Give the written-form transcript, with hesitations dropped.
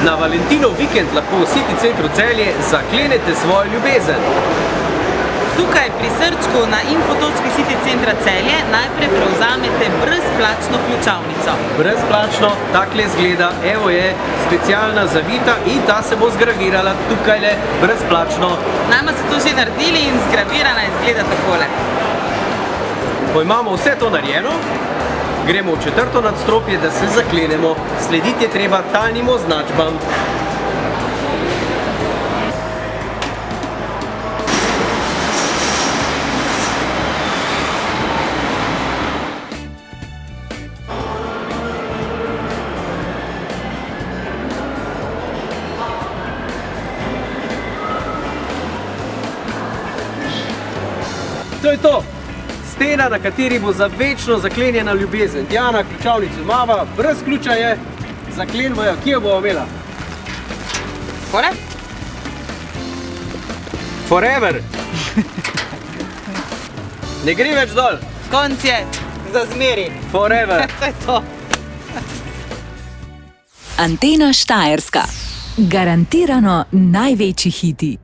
Na Valentinov vikend lahko v City centru Celje zaklenete svojo ljubezen. Tukaj pri srčku na info.si City centra Celje najprej prevzamete brezplačno ključavnico. Brezplačno, takle izgleda, evo je, specialna zavita in ta se bo zgravirala tukajle brezplačno. Nama so to že naredili in zgravirana izgleda takole. Ko imamo vse to narejeno, gremo v 4. nadstropje, da se zaklenemo. Slediti je treba tajnim označbam. To je to! Stena, na kateri bo za večno zaklenjena ljubezen. Diana, ključavnico imava, brez ključa je, zaklenimo jo, kje jo bomo imela? Kole? Forever! Ne gre več dol! Konc je, za zmeri. Forever! To je to. Antena Štajerska. Garantirano največji hiti.